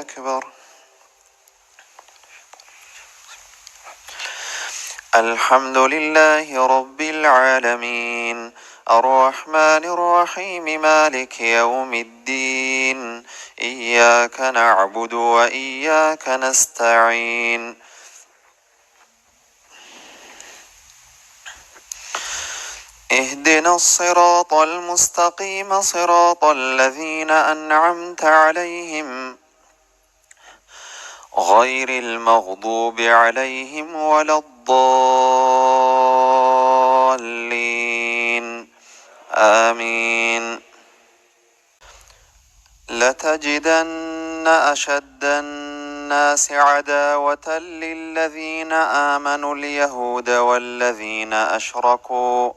أكبر. الحمد لله رب العالمين، الرحمن الرحيم، مالك يوم الدين، إياك نعبد وإياك نستعين، اهدنا الصراط المستقيم، صراط الذين أنعمت عليهم غير المغضوب عليهم ولا الضالين، آمين. لتجدن أشد الناس عداوة للذين آمنوا اليهود والذين أشركوا،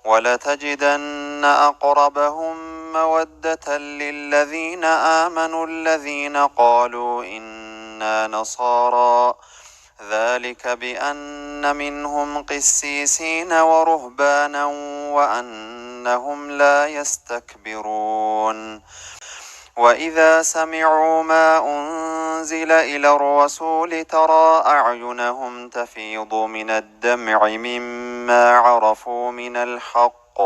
ولتجدن أقربهم مودة للذين آمنوا الذين قالوا إنا نصارى، ذلك بأن منهم قسيسين ورهبانا وأنهم لا يستكبرون. وإذا سمعوا ما أنزل إلى الرسول ترى أعينهم تفيض من الدمع مما عرفوا من الحق،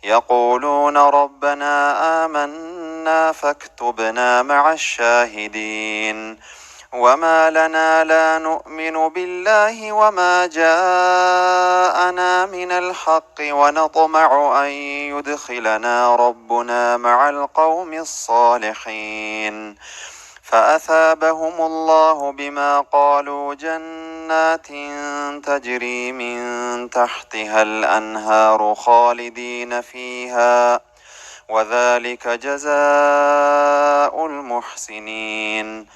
يقولون ربنا آمنا فاكتبنا مع الشاهدين. وما لنا لا نؤمن بالله وما جاءنا من الحق ونطمع أن يدخلنا ربنا مع القوم الصالحين، فأثابهم الله بما قالوا جنات تجري من تحتها الأنهار خالدين فيها، وذلك جزاء المحسنين.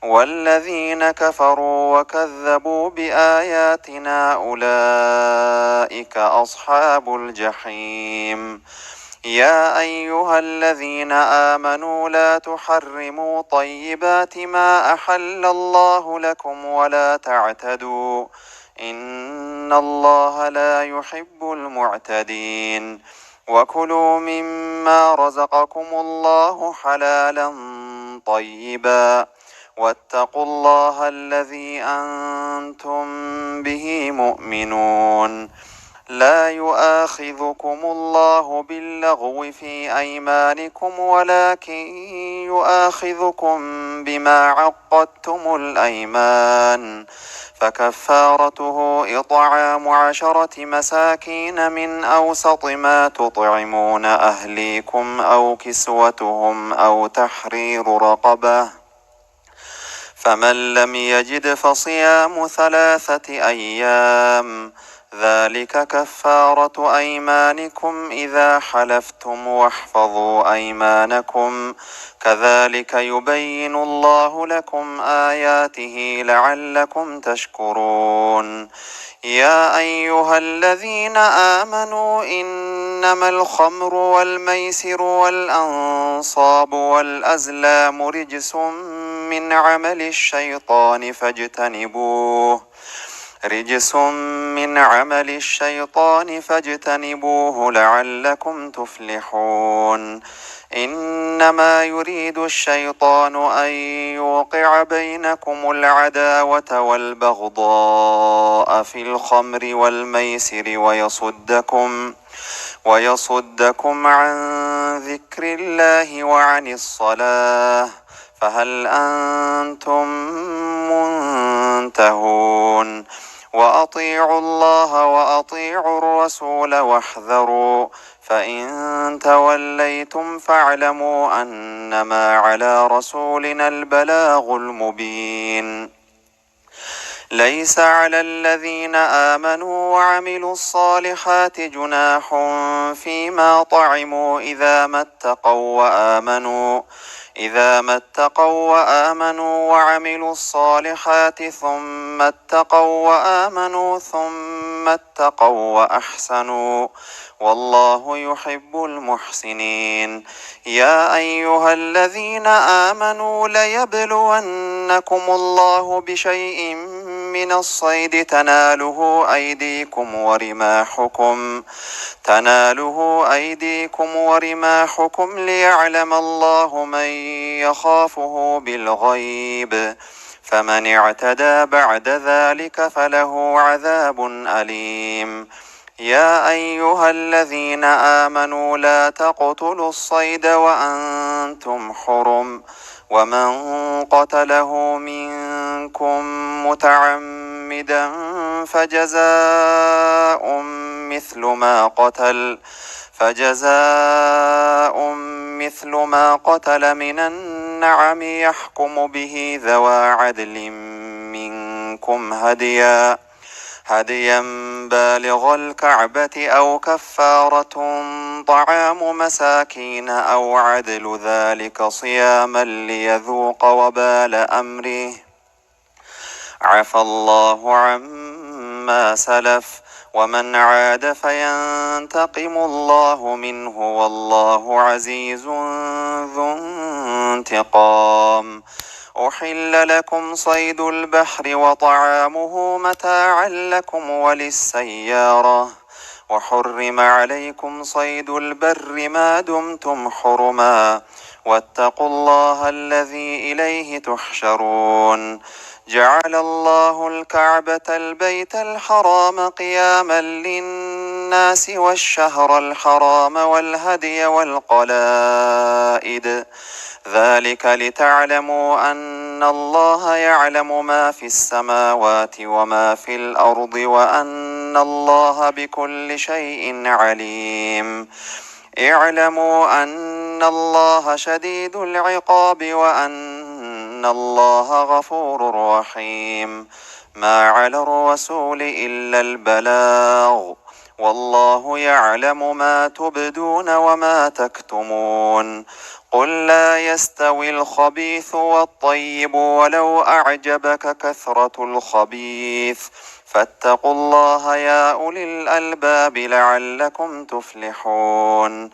والذين كفروا وكذبوا بآياتنا أولئك أصحاب الجحيم. يا أيها الذين آمنوا لا تحرموا طيبات ما أحل الله لكم ولا تعتدوا، إن الله لا يحب المعتدين. وكلوا مما رزقكم الله حلالا طيبا، واتقوا الله الذي أنتم به مؤمنون. لا يؤاخذكم الله باللغو في أيمانكم ولكن يؤاخذكم بما عقدتم الأيمان، فكفارته إطعام 10 مساكين من أوسط ما تطعمون أهليكم أو كسوتهم أو تحرير رقبة، فمن لم يجد فصيام 3 أيام، ذلك كفارة أيمانكم إذا حلفتم، واحفظوا أيمانكم، كذلك يبين الله لكم آياته لعلكم تشكرون. يا أيها الذين آمنوا إنما الخمر والميسر والأنصاب والأزلام رجس من عمل الشيطان فاجتنبوه لعلكم تفلحون. إنما يريد الشيطان أن يوقع بينكم العداوة والبغضاء في الخمر والميسر ويصدكم عن ذكر الله وعن الصلاة، فهل أنتم منتهون؟ وأطيعوا الله وأطيعوا الرسول واحذروا، فإن توليتم فاعلموا أنما على رسولنا البلاغ المبين. ليس على الذين آمنوا وعملوا الصالحات جناح فيما طعموا إذا ما اتقوا وآمنوا وعملوا الصالحات ثم اتقوا وآمنوا ثم اتقوا وأحسنوا، والله يحب المحسنين. يا أيها الذين آمنوا ليبلونكم الله بشيء من الصيد تناله أيديكم ورماحكم ليعلم الله من يخافه بالغيب، فمن اعتدى بعد ذلك فله عذاب أليم. يا أيها الذين آمنوا لا تقتلوا الصيد وأنتم حرم، ومن قتله منكم متعمدا فجزاء مثل ما قتل من النعم يحكم به ذوى عدل منكم هديا بالغ الكعبة أو كفارة طعام مساكين أو عدل ذلك صياما ليذوق وبال أمره، عفى الله عما سلف، ومن عاد فينتقم الله منه والله عزيز ذو انتقام. أحل لكم صيد البحر وطعامه متاعا لكم وللسيارة، وحرم عليكم صيد البر ما دمتم حرما، واتقوا الله الذي إليه تحشرون. جعل الله الكعبة البيت الحرام قياما للناس والشهر الحرام والهدي والقلائد، ذلك لتعلموا أن الله يعلم ما في السماوات وما في الأرض وأن الله بكل شيء عليم. اعلموا أن الله شديد العقاب وأن الله غفور رحيم. ما على الرسول إلا البلاغ، والله يعلم ما تبدون وما تكتمون. قل لا يستوي الخبيث والطيب ولو أعجبك كثرة الخبيث، فاتقوا الله يا أولي الألباب لعلكم تفلحون.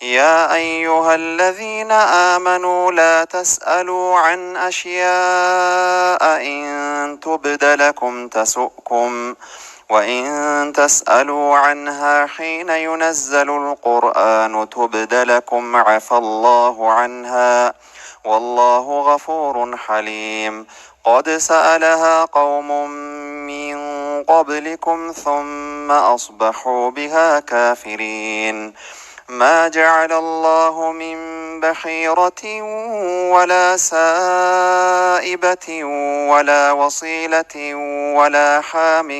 يا أيها الذين آمنوا لا تسألوا عن أشياء إن تبد لكم تسؤكم، وإن تسألوا عنها حين ينزل القرآن تبد لكم عفى الله عنها، والله غفور حليم. قد سألها قوم من قبلكم ثم أصبحوا بها كافرين. ما جعل الله من بحيرة ولا سائبة ولا وصيلة ولا حام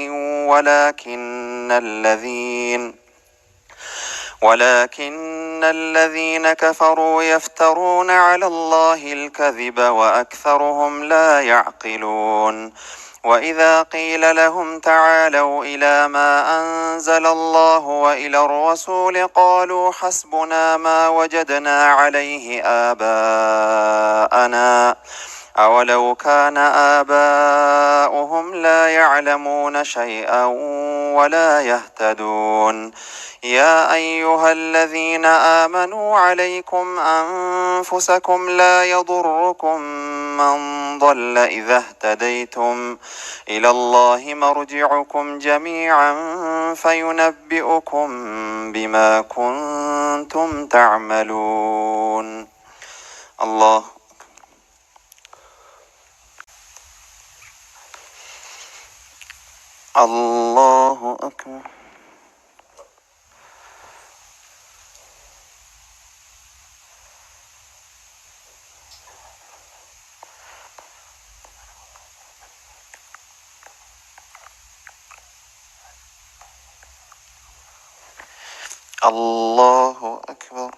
ولكن الذين كفروا يفترون على الله الكذب وأكثرهم لا يعقلون. وإذا قيل لهم تعالوا إلى ما أنزل الله وإلى الرسول قالوا حسبنا ما وجدنا عليه آباءنا، أولو كان آباؤهم لا يعلمون شيئا ولا يهتدون. يا أيها الذين آمنوا عليكم أنفسكم لا يضركم من ضل إذا اهتديتم، إلى الله مرجعكم جميعا فينبئكم بما كنتم تعملون. الله أكبر. الله أكبر.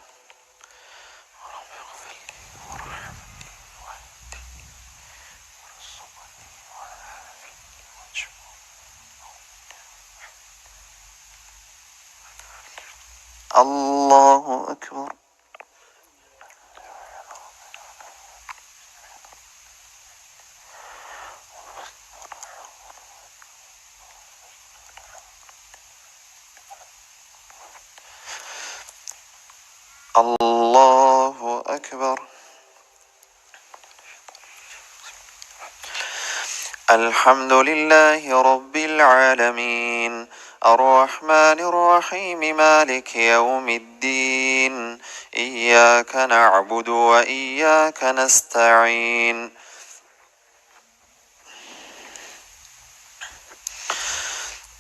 الله أكبر. الله أكبر. الحمد لله رب العالمين، الرحمن الرحيم، مالك يوم الدين، إياك نعبد وإياك نستعين،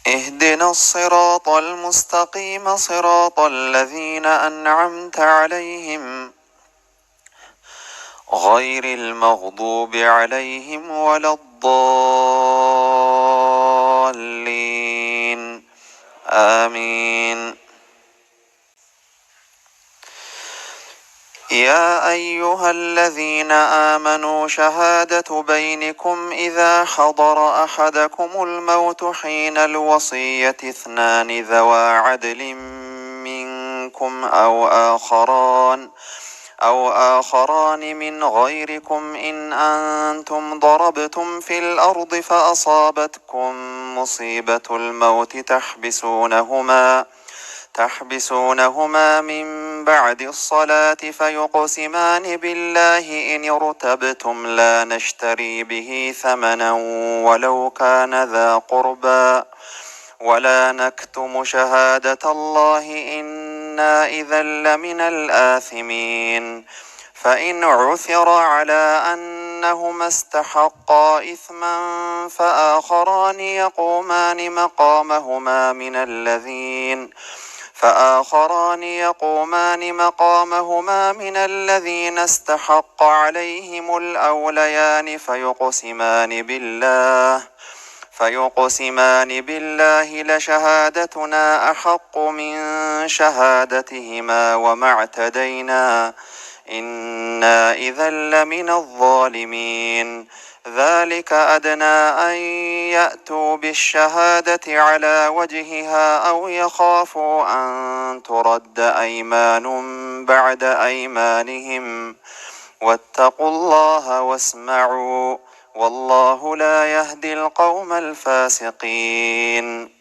اهدنا الصراط المستقيم، صراط الذين أنعمت عليهم غير المغضوب عليهم ولا الضالين، آمين. يا أيها الذين آمنوا شهادة بينكم إذا حضر أحدكم الموت حين الوصية اثنان ذوى عدل منكم أو آخران من غيركم إن أنتم ضربتم في الأرض فأصابتكم مصيبة الموت تحبسونهما من بعد الصلاة فيقسمان بالله إن ارتبتم لا نشتري به ثمنا ولو كان ذا قربى ولا نكتم شهادة الله إنا إذا لمن الآثمين. فإن عثر على أنهما استحقا إثما فآخران يقومان مقامهما من الذين استحق عليهم الأوليان فيقسمان بالله لشهادتنا أحق من شهادتهما وما اعتدينا إنا إذا لمن الظالمين. ذلك أدنى أن يأتوا بالشهادة على وجهها أو يخافوا أن ترد أيمان بعد أيمانهم واتقوا الله واسمعوا والله لا يهدي القوم الفاسقين.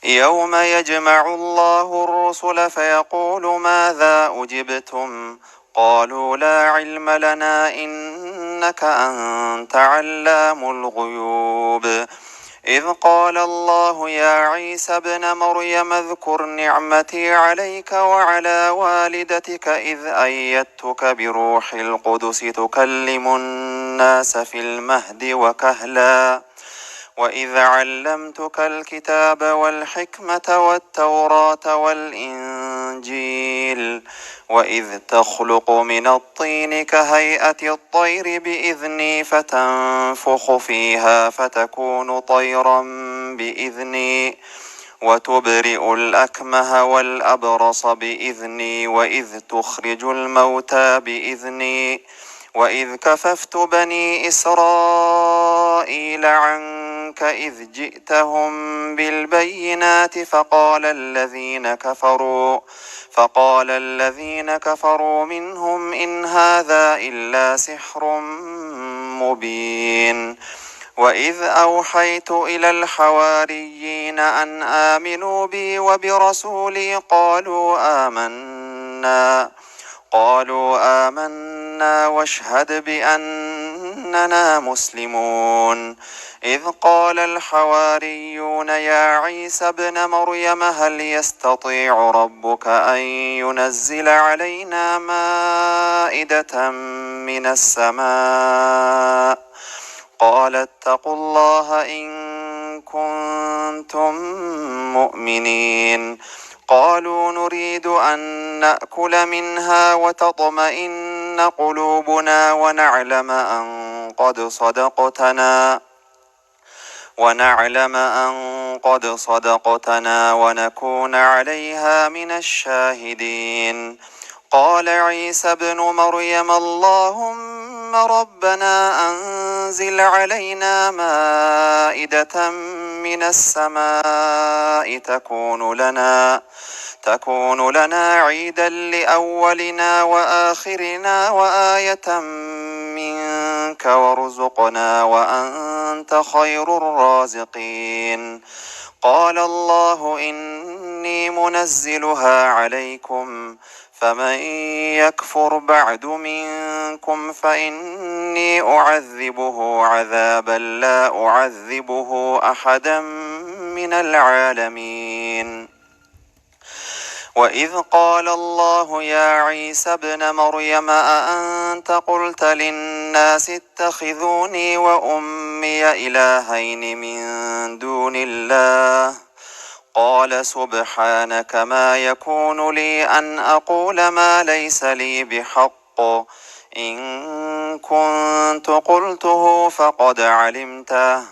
يوم يجمع الله الرسل فيقول ماذا أجبتم قالوا لا علم لنا إنك أنت علام الغيوب. إذ قال الله يا عيسى ابن مريم اذكر نعمتي عليك وعلى والدتك إذ أيدتك بروح القدس تكلم الناس في المهد وكهلا وإذ علمتك الكتاب والحكمة والتوراة والإنجيل وإذ تخلق من الطين كهيئة الطير بإذني فتنفخ فيها فتكون طيرا بإذني وتبرئ الأكمه والأبرص بإذني وإذ تخرج الموتى بإذني وإذ كففت بني إسرائيل عنك إذ جئتهم بالبينات فقال الذين كفروا منهم إن هذا إلا سحر مبين. وإذ أوحيت إلى الحواريين أن آمنوا بي وبرسولي قالوا آمنا واشهد بأننا مسلمون. إذ قال الحواريون يا عيسى ابن مريم هل يستطيع ربك أن ينزل علينا مائدة من السماء قال اتقوا الله إن كنتم مؤمنين. قالوا نريد أن نأكل منها وتطمئن قلوبنا ونعلم أن قد صدقتنا ونكون عليها من الشاهدين. قال عيسى ابن مريم اللهم ربنا أنزل علينا مائدة من السماء تكون لنا عيدا لأولنا وآخرنا وآية منك وارزقنا وأنت خير الرازقين. قال الله إني منزلها عليكم فمن يكفر بعد منكم فإني أعذبه عذابا لا أعذبه أحدا من العالمين. وإذ قال الله يا عيسى ابن مريم أأنت قلت للناس اتخذوني وأمي إلهين من دون الله قال سبحانك ما يكون لي أن أقول ما ليس لي بحق إن كنت قلته فقد علمته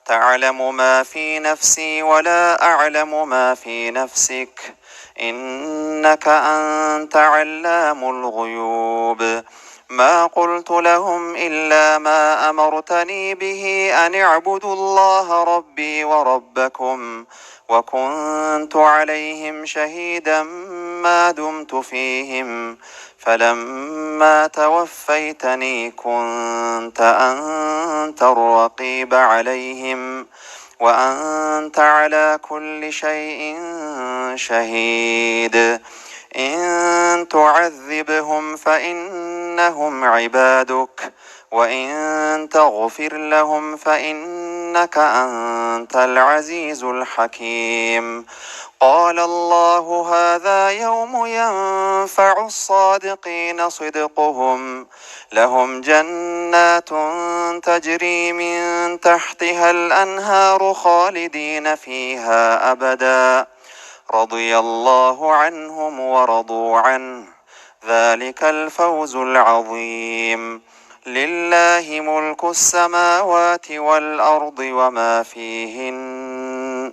تعلم ما في نفسي ولا أعلم ما في نفسك إنك أنت علام الغيوب. ما قلت لهم إلا ما أمرتني به أن اعبدوا الله ربي وربكم وكنت عليهم شهيدا ما دمت فيهم فلما توفيتني كنت أنت الرقيب عليهم وأنت على كل شيء شهيد. إن تعذبهم فإنهم عبادك وإن تغفر لهم فإنك أنت العزيز الحكيم. قال الله هذا يوم ينفع الصادقين صدقهم لهم جنات تجري من تحتها الأنهار خالدين فيها أبدا رضي الله عنهم ورضوا عنه ذلك الفوز العظيم. لله ملك السماوات والأرض وما فيهن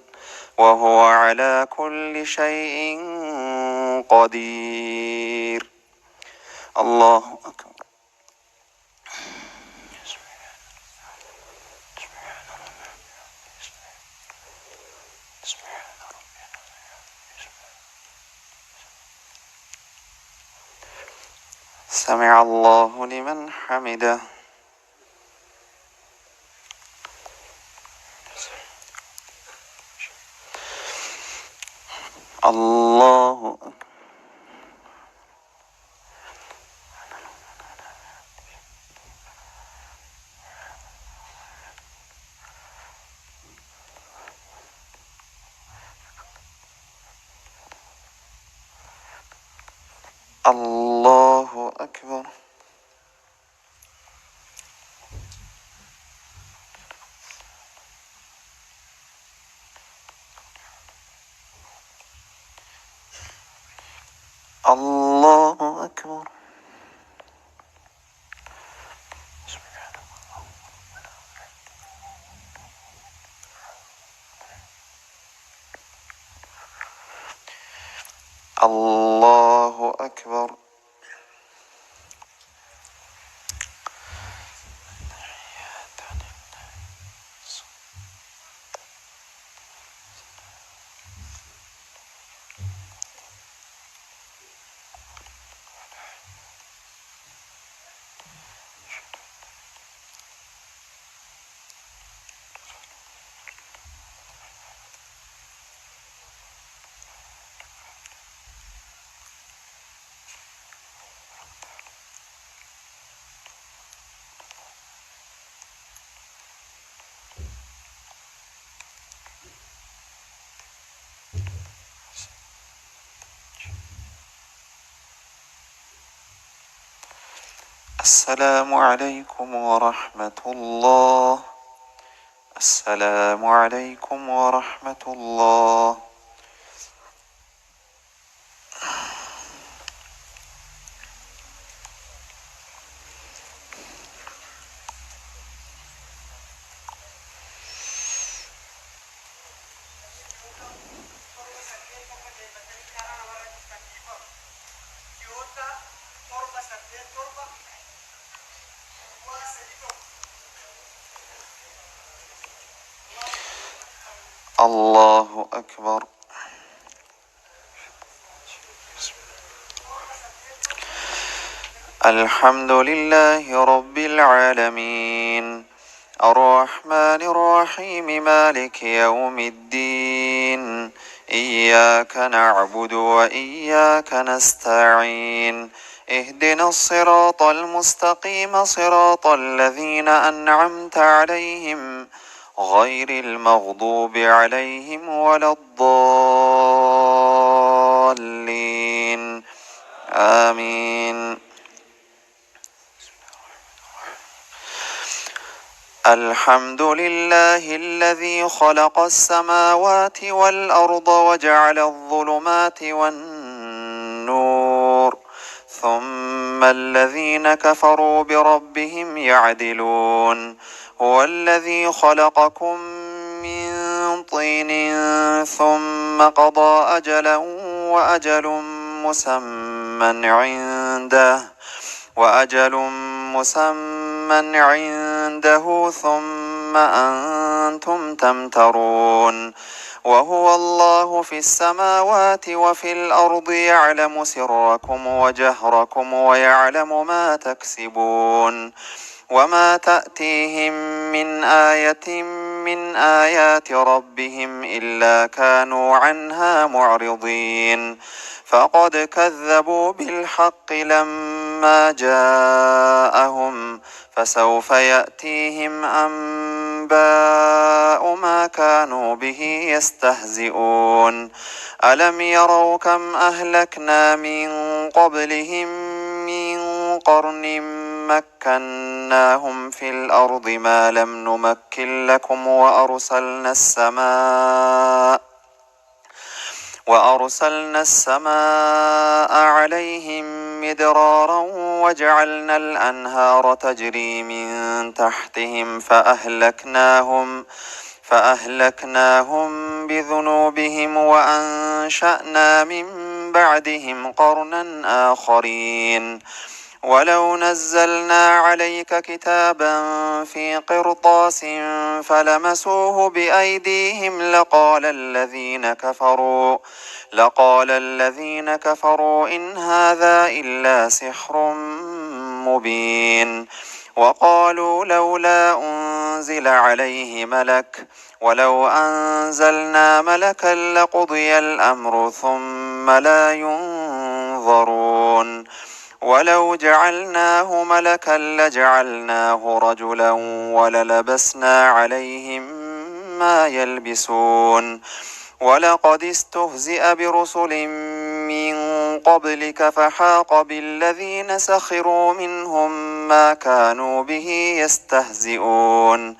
وهو على كل شيء قدير. الله أكبر. سمع الله لمن حمده. الله أكبر. الله أكبر. الله أكبر. الله أكبر. السلام عليكم ورحمة الله. السلام عليكم ورحمة الله. الله أكبر. الحمد لله رب العالمين الرحمن الرحيم مالك يوم الدين إياك نعبد وإياك نستعين اهدنا الصراط المستقيم صراط الذين أنعمت عليهم غير المغضوب عليهم ولا الضالين آمين. الحمد لله الذي خلق السماوات والأرض وجعل الظلمات والنور ثم الذين كفروا بربهم يعدلون هو الذي خلقكم من طين ثم قضى أجلا وأجل مسمى عنده ثم أنتم تمترون وهو الله في السماوات وفي الأرض يعلم سركم وجهركم ويعلم ما تكسبون وما تأتيهم من آية من آيات ربهم إلا كانوا عنها معرضين فقد كذبوا بالحق لما جاءهم فسوف يأتيهم أنباء ما كانوا به يستهزئون ألم يروا كم أهلكنا من قبلهم من قرن مكناهم في الأرض ما لم نمكن لكم وأرسلنا السماء عليهم مدرارا وجعلنا الأنهار تجري من تحتهم فأهلكناهم بذنوبهم وأنشأنا من بعدهم قرنا آخرين ولو نزلنا عليك كتابا في قرطاس فلمسوه بأيديهم لقال الذين كفروا إن هذا إلا سحر مبين وقالوا لولا أنزل عليه ملك ولو أنزلنا ملكا لقضي الأمر ثم لا ينظرون ولو جعلناه ملكا لجعلناه رجلا وللبسنا عليهم ما يلبسون ولقد استهزئ برسل من قبلك فحاق بالذين سخروا منهم ما كانوا به يستهزئون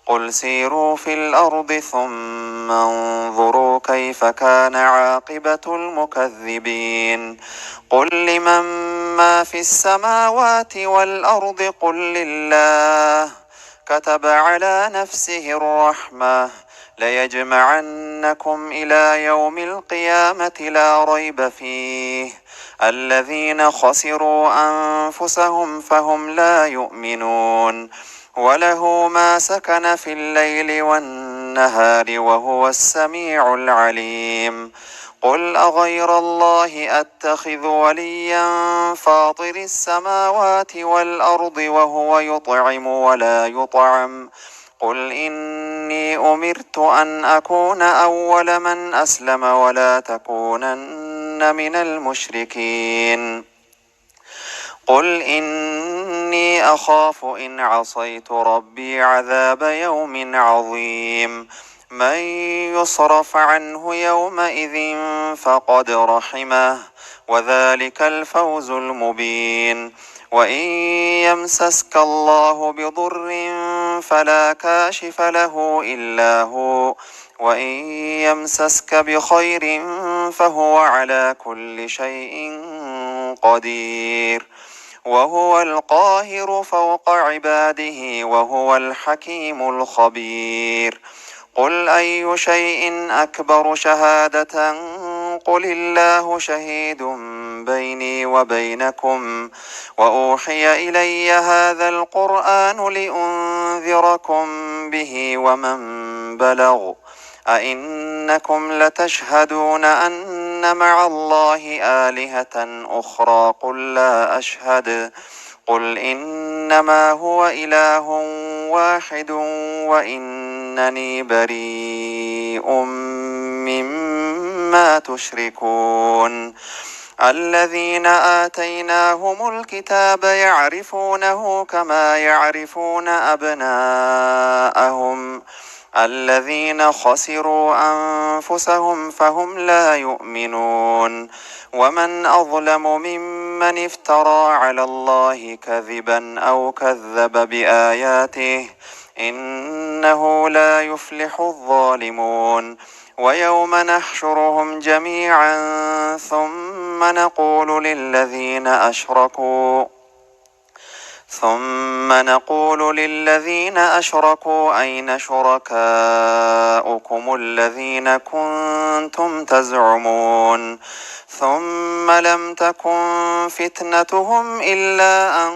قل سيروا في الأرض ثم انظروا كيف كان عاقبة المكذبين قل لمن ما في السماوات والأرض قل لله كتب على نفسه الرحمة ليجمعنكم إلى يوم القيامة لا ريب فيه الذين خسروا أنفسهم فهم لا يؤمنون وله ما سكن في الليل والنهار وهو السميع العليم قل أغير الله أتخذ وليا فاطر السماوات والأرض وهو يطعم ولا يطعم قل إني أمرت أن أكون أول من أسلم ولا تكونن من المشركين قل إني أخاف إن عصيت ربي عذاب يوم عظيم من يصرف عنه يومئذ فقد رحمه وذلك الفوز المبين وإن يمسسك الله بضر فلا كاشف له إلا هو وإن يمسسك بخير فهو على كل شيء قدير وهو القاهر فوق عباده وهو الحكيم الخبير قل أي شيء أكبر شهادة قل الله شهيد بيني وبينكم وأوحي إلي هذا القرآن لأنذركم به ومن بلغ أئنكم لتشهدون أن مع الله آلهة أخرى قل لا أشهد قل إنما هو إله واحد وإنني بريء ما تشركون الذين آتيناهم الكتاب يعرفونه كما يعرفون أبناءهم الذين خسروا أنفسهم فهم لا يؤمنون ومن أظلم ممن افترى على الله كذبا أو كذب بآياته إنه لا يفلح الظالمون ويوم نحشرهم جميعا ثم نقول للذين أشركوا أين شركاؤكم الذين كنتم تزعمون ثم لم تكن فتنتهم إلا أن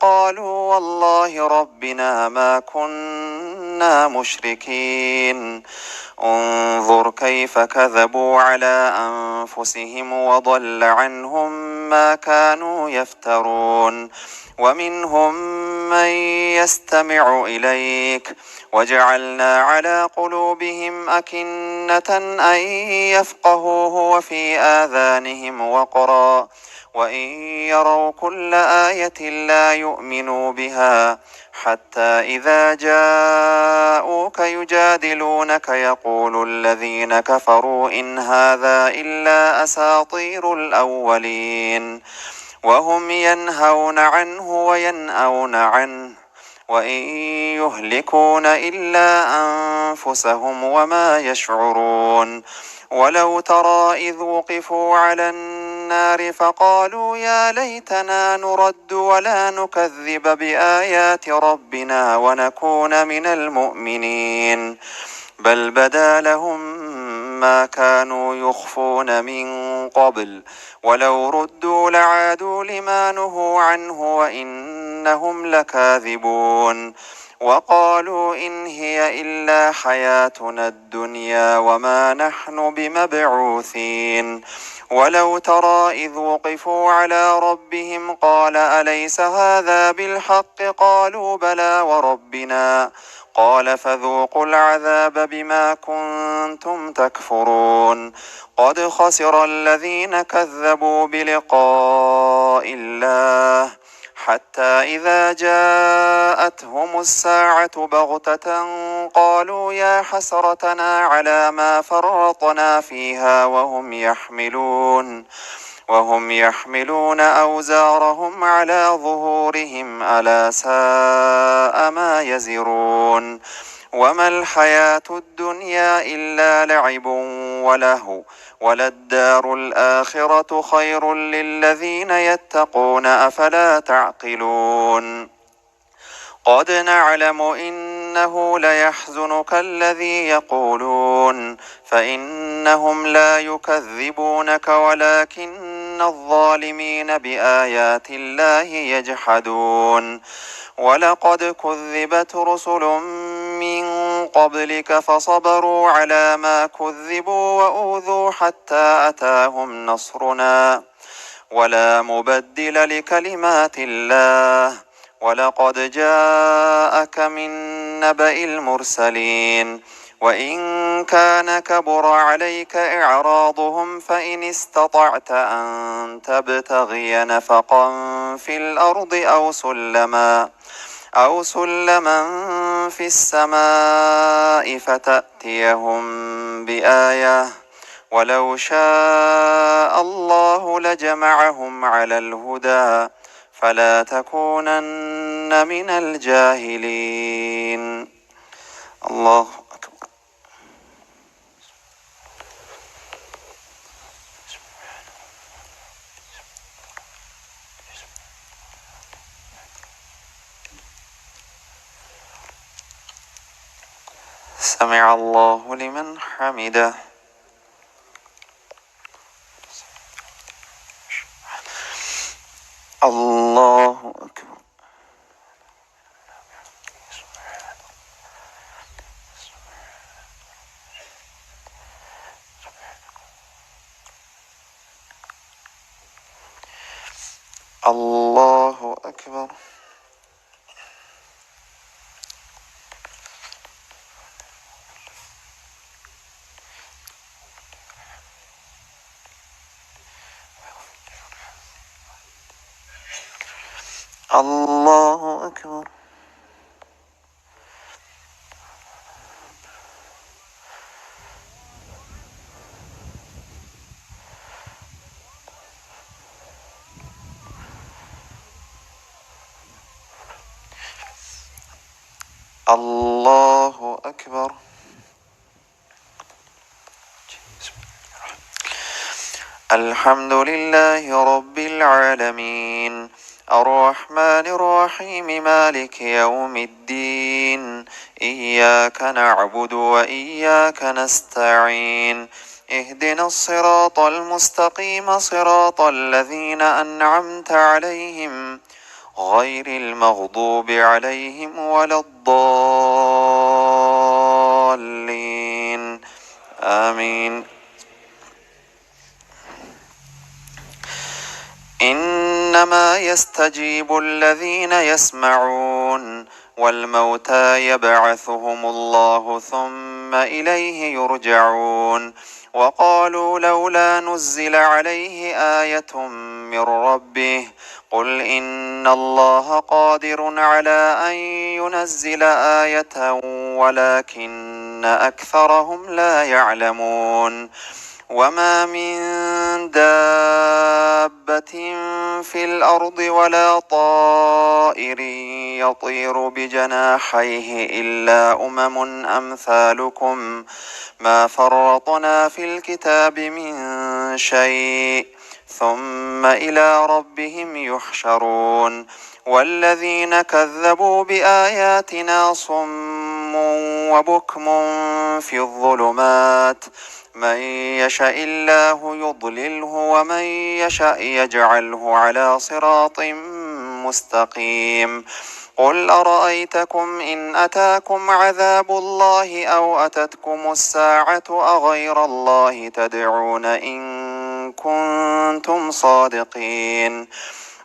قالوا والله ربنا ما كنا مشركين انظر كيف كذبوا على أنفسهم وضل عنهم ما كانوا يفترون ومنهم من يستمع إليك وجعلنا على قلوبهم أكنة أن يفقهوه وفي آذانهم وقرا وإن يروا كل آية لا يؤمنوا بها حتى إذا جاءوك يجادلونك يقول الذين كفروا إن هذا إلا أساطير الأولين وهم ينهون عنه وينأون عنه وإن يهلكون إلا أنفسهم وما يشعرون ولو ترى إذ وقفوا على النار فقالوا يا ليتنا نرد ولا نكذب بآيات ربنا ونكون من المؤمنين بل بدا لهم ما كانوا يخفون من قبل ولو ردوا لعادوا لما نهوا عنه وإنهم لكاذبون وقالوا إن هي إلا حياتنا الدنيا وما نحن بمبعوثين ولو ترى إذ وقفوا على ربهم قال أليس هذا بالحق قالوا بلى وربنا قال فذوقوا العذاب بما كنتم تكفرون قد خسر الذين كذبوا بلقاء الله حتى إذا جاءتهم الساعة بغتة قالوا يا حسرتنا على ما فرطنا فيها وهم يحملون أوزارهم على ظهورهم ألا ساء ما يزرون وما الحياة الدنيا إلا لعب ولهو وللدار الآخرة خير للذين يتقون أفلا تعقلون قد نعلم إنه ليحزنك الذي يقولون فإنهم لا يكذبونك ولكن الظالمين بآيات الله يجحدون ولقد كذبت رسل من قبلك فصبروا على ما كذبوا وأوذوا حتى أتاهم نصرنا ولا مبدل لكلمات الله ولقد جاءك من نبأ المرسلين وإن كان كبر عليك إعراضهم فإن استطعت أن تبتغي نفقا في الأرض أو سلما في السماء فتأتيهم بآية ولو شاء الله لجمعهم على الهدى فلا تكونن من الجاهلين الله أكبر سمع الله لمن حمده الله أكبر الله أكبر الله أكبر. الله أكبر. الحمد لله رب العالمين، الرحمن الرحيم، مالك يوم الدين، إياك نعبد وإياك نستعين، اهدنا الصراط المستقيم، صراط الذين أنعمت عليهم غير المغضوب عليهم ولا الضالين، آمين. إنما يستجيب الذين يسمعون، والموتى يبعثهم الله ثم إليه يرجعون. وقالوا لولا نزل عليه آية من ربه، قل إن الله قادر على أن ينزل آية ولكن أكثرهم لا يعلمون. وما من دابة في الأرض ولا طائر يطير بجناحيه إلا أمم أمثالكم ما فرطنا في الكتاب من شيء ثم إلى ربهم يحشرون. والذين كذبوا بآياتنا صم وبكم في الظلمات، من يشاء الله يضلله ومن يشاء يجعله على صراط مستقيم. قل أرأيتكم إن أتاكم عذاب الله أو أتتكم الساعة أغير الله تدعون إن كنتم صادقين؟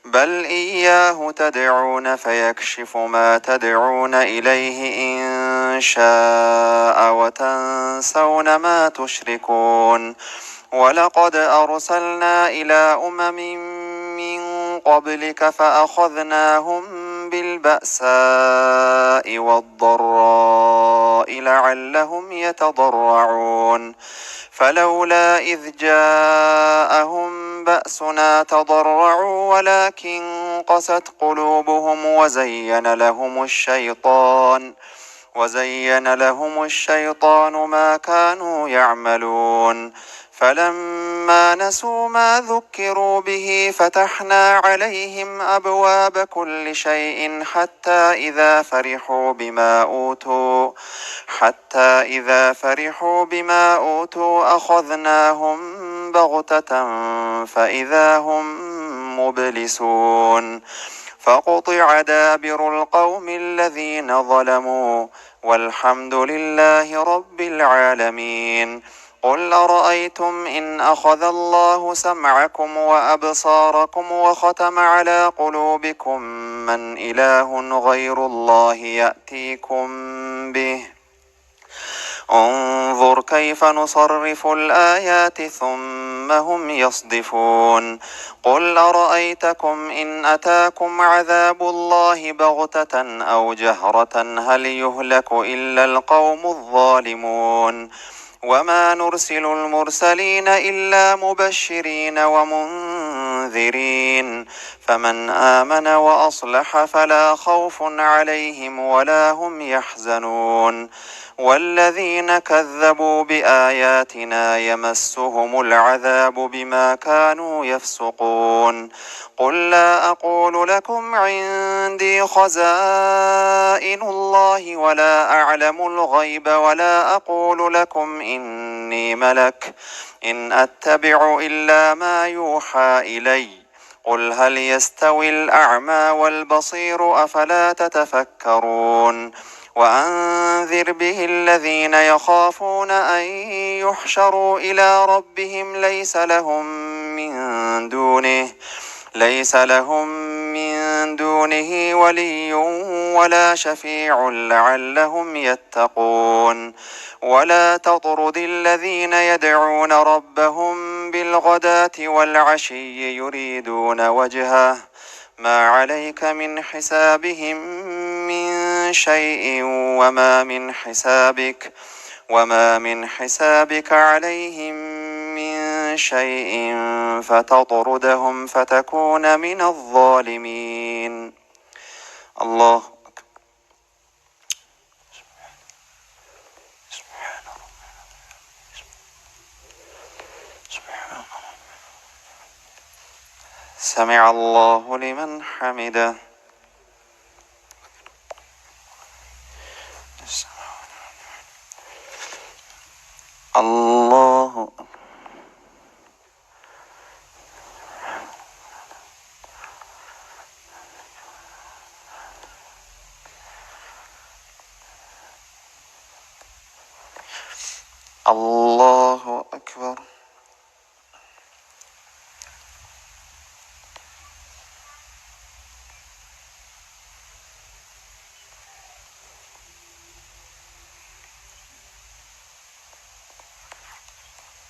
بل إياه تدعون فيكشف ما تدعون إليه إن شاء وتنسون ما تشركون. ولقد أرسلنا إلى أمم من قبلك فأخذناهم بالبأساء والضراء لعلهم يتضرعون. فلولا إذ جاءهم بأسنا تضرعوا ولكن قست قلوبهم وزين لهم الشيطان ما كانوا يعملون. فلما نسوا ما ذكروا به فتحنا عليهم أبواب كل شيء حتى إذا فرحوا بما أوتوا أخذناهم بغتة فإذا هم مبلسون. فقطع دابر القوم الذين ظلموا والحمد لله رب العالمين. قل أرأيتم إن أخذ الله سمعكم وأبصاركم وختم على قلوبكم من إله غير الله يأتيكم به؟ انظر كيف نصرف الآيات ثم هم يصدفون. قل أرأيتكم إن أتاكم عذاب الله بغتة أو جهرة هل يهلك إلا القوم الظالمون؟ وما نرسل المرسلين إلا مبشرين ومنذرين، فمن آمن وأصلح فلا خوف عليهم ولا هم يحزنون. والذين كذبوا بآياتنا يمسهم العذاب بما كانوا يفسقون. قل لا أقول لكم عندي خزائن الله ولا أعلم الغيب ولا أقول لكم إني ملك، إن أتبع إلا ما يوحى إلي. قل هل يستوي الأعمى والبصير أفلا تتفكرون. وأنذر به الذين يخافون أن يحشروا إلى ربهم ليس لهم من دونه ولي ولا شفيع لعلهم يتقون. ولا تطرد الذين يدعون ربهم بالغداة والعشي يريدون وجهه ما عليك من حسابهم من شيء وما من حسابك عليهم من شيء فتطردهم فتكون من الظالمين. الله سمع الله لمن حمده. الله الله أكبر.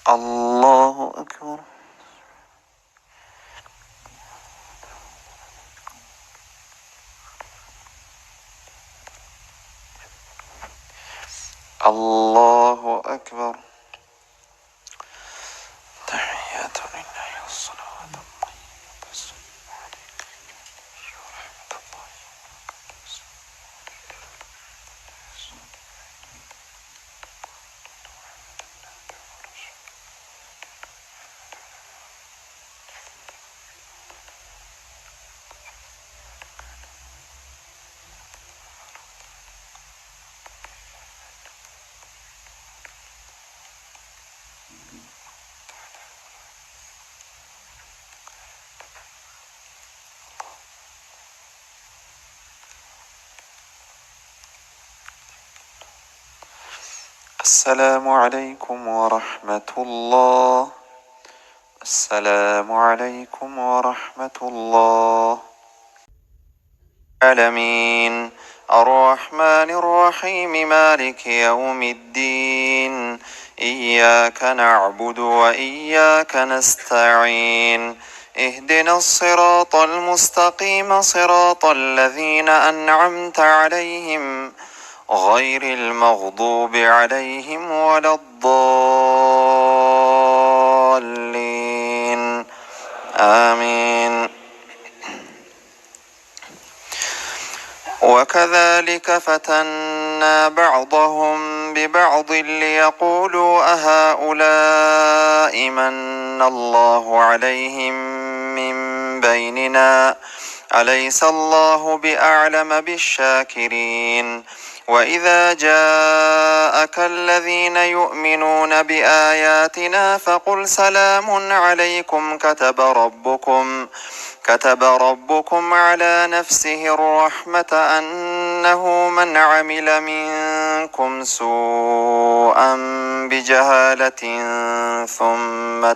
الله أكبر. الله أكبر. تحيات لله والصلوات الطيبات السلام عليك ورحمة الله وبركاته. السلام عليكم ورحمة الله. السلام عليكم ورحمة الله. العالمين الرحمن الرحيم مالك يوم الدين إياك نعبد وإياك نستعين اهدنا الصراط المستقيم صراط الذين أنعمت عليهم غير المغضوب عليهم ولا الضالين آمين. وكذلك فتنا بعضهم ببعض ليقولوا أهؤلاء من الله عليهم من بيننا أليس الله بأعلم بالشاكرين. وإذا جاءك الذين يؤمنون بآياتنا فقل سلام عليكم كتب ربكم على نفسه الرحمة أنه من عمل منكم سوءا بجهالة ثم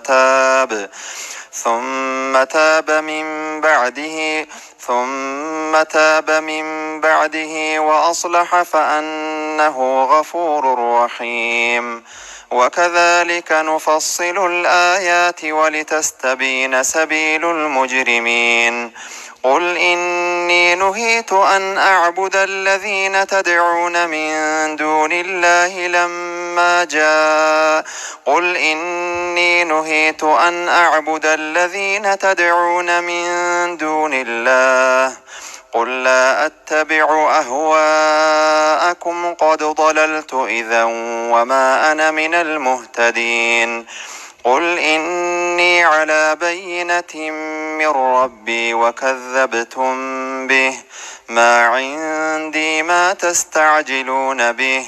تاب من بعده وأصلح فأنه غفور رحيم. وكذلك نفصل الآيات ولتستبين سبيل المجرمين. قل إني نهيت أن أعبد الذين تدعون من دون الله قل لا أتبع أهواءكم قد ضللت إذا وما أنا من المهتدين. قل إني على بينة من ربي وكذبتم به ما عندي ما تستعجلون به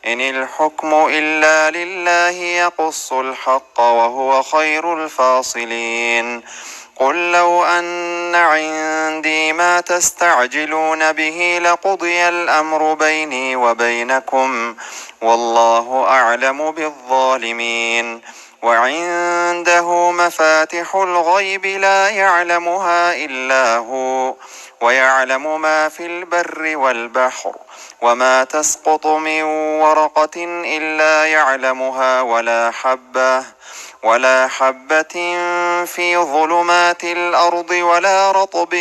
إن الحكم إلا لله يقص الحق وهو خير الفاصلين. قل لو أن عندي ما تستعجلون به لقضي الأمر بيني وبينكم والله أعلم بالظالمين. وعنده مفاتح الغيب لا يعلمها إلا هو ويعلم ما في البر والبحر وما تسقط من ورقة إلا يعلمها ولا حبة في ظلمات الأرض ولا رطب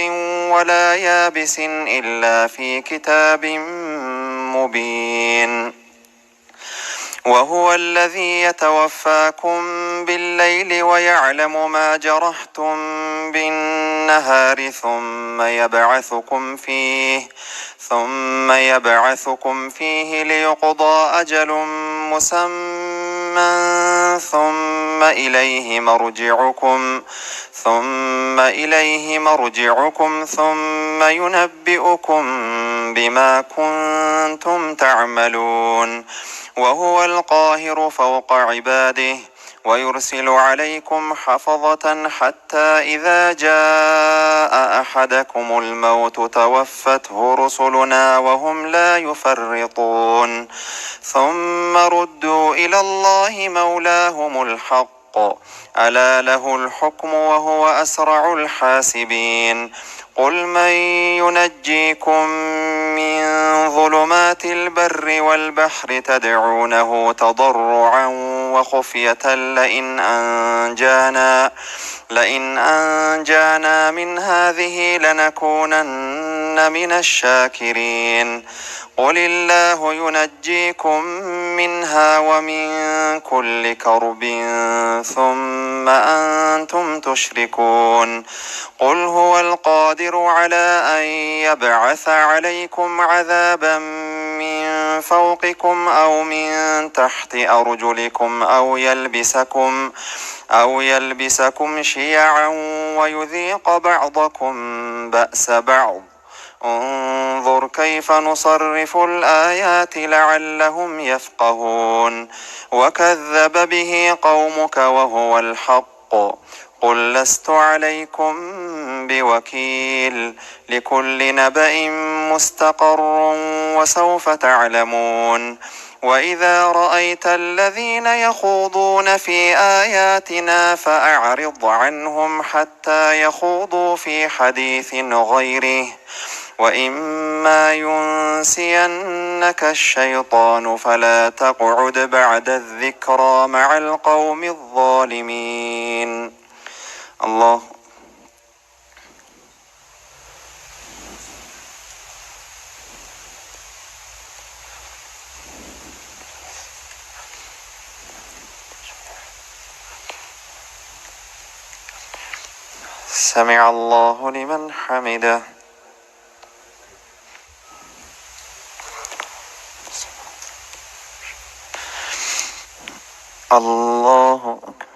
ولا يابس إلا في كتاب مبين. وهو الذي يتوفاكم بالليل ويعلم ما جرحتم بالنهار ثم يبعثكم فيه ليقضى أجل مسمى ثم إليه مرجعكم ثم ينبئكم بما كنتم تعملون. وهو القاهر فوق عباده ويرسل عليكم حفظة حتى إذا جاء أحدكم الموت توفته رسلنا وهم لا يفرطون ثم ردوا إلى الله مولاهم الحق ألا له الحكم وهو أسرع الحاسبين. قل من ينجيكم من ظلمات البر والبحر تدعونه تضرعا وخفية لئن أنجانا من هذه لنكونن من الشاكرين. قل الله ينجيكم منها ومن كل كرب ثم أنتم تشركون. قل هو القادر على أن يبعث عليكم عذابا من فوقكم أو من تحت أرجلكم أو يلبسكم شيعا ويذيق بعضكم بأس بعض. انظر كيف نصرف الآيات لعلهم يفقهون. وكذب به قومك وهو الحق. قل لست عليكم بوكيل لكل نبأ مستقر وسوف تعلمون. وإذا رأيت الذين يخوضون في آياتنا فأعرض عنهم حتى يخوضوا في حديث غيره وإما ينسينك الشيطان فلا تقعد بعد الذكرى مع القوم الظالمين. الله. سمع الله لمن حمده. الله أكبر.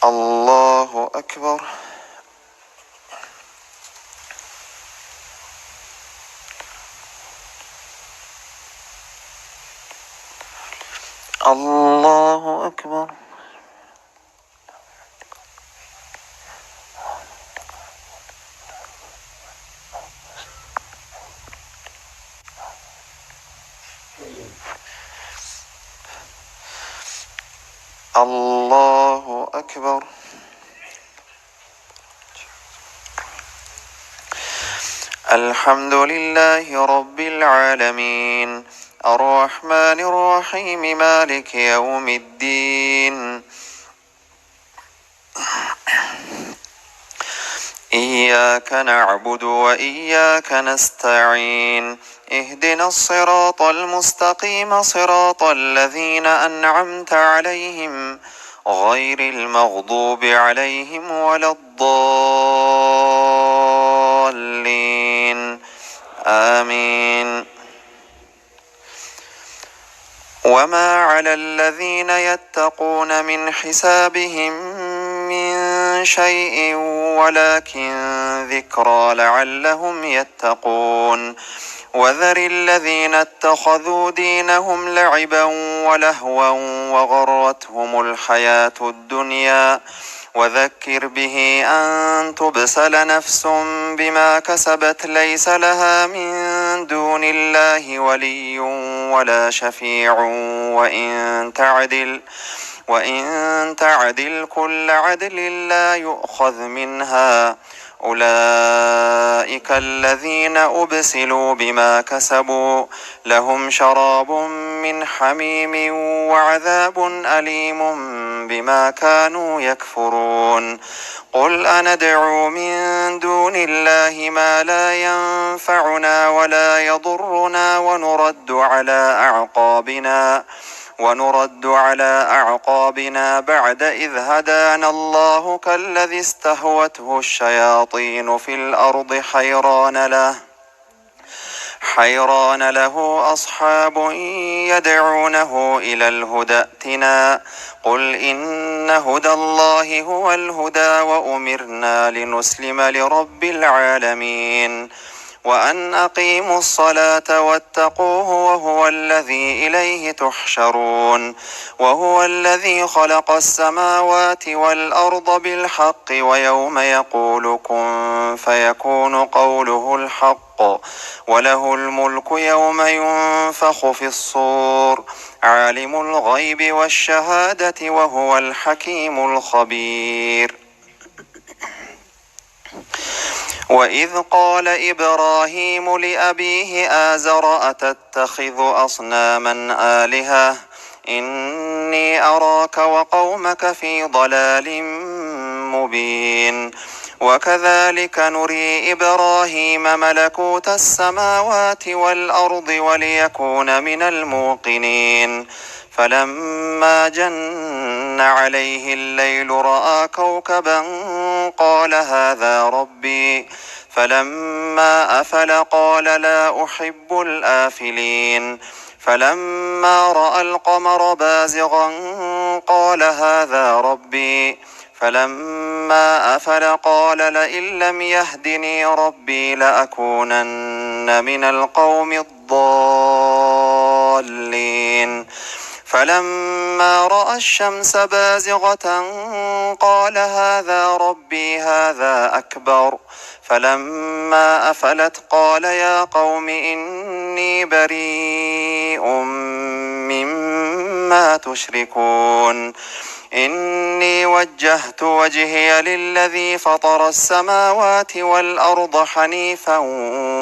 الله أكبر. الله أكبر. الله أكبر. الحمد لله رب العالمين الرحمن الرحيم مالك يوم الدين. إياك نعبد وإياك نستعين اهدنا الصراط المستقيم صراط الذين أنعمت عليهم غير المغضوب عليهم ولا الضالين آمين. وما على الذين يتقون من حسابهم من شيء ولكن ذكرى لعلهم يتقون. وذر الذين اتخذوا دينهم لعبا ولهوا وغرتهم الحياة الدنيا وذكر به أن تبسل نفس بما كسبت ليس لها من دون الله ولي ولا شفيع وإن تعدل كل عدل لا يؤخذ منها أولئك الذين أبسلوا بما كسبوا لهم شراب من حميم وعذاب أليم بما كانوا يكفرون قل أندعو من دون الله ما لا ينفعنا ولا يضرنا ونرد على أعقابنا بعد إذ هدانا الله كالذي استهوته الشياطين في الأرض حيران له أصحاب يدعونه إلى الهدى ائتنا قل إن هدى الله هو الهدى وأمرنا لنسلم لرب العالمين وأن أقيموا الصلاة واتقوه وهو الذي إليه تحشرون وهو الذي خلق السماوات والأرض بالحق ويوم يقول كن فيكون قوله الحق وله الملك يوم ينفخ في الصور عالم الغيب والشهادة وهو الحكيم الخبير وإذ قال إبراهيم لأبيه آزر أتتخذ أصناما آلهة إني أراك وقومك في ضلال مبين وكذلك نري إبراهيم ملكوت السماوات والأرض وليكون من الموقنين فلما جن عليه الليل رأى كوكبا قال هذا ربي فلما أفل قال لا أحب الآفلين فلما رأى القمر بازغا قال هذا ربي فلما أفل قال لئن لم يهدني ربي لأكونن من القوم الضالين فلما رأى الشمس بازغة قال هذا ربي هذا أكبر فلما أفلت قال يا قوم إني بريء مما تشركون إني وجهت وجهي للذي فطر السماوات والأرض حنيفا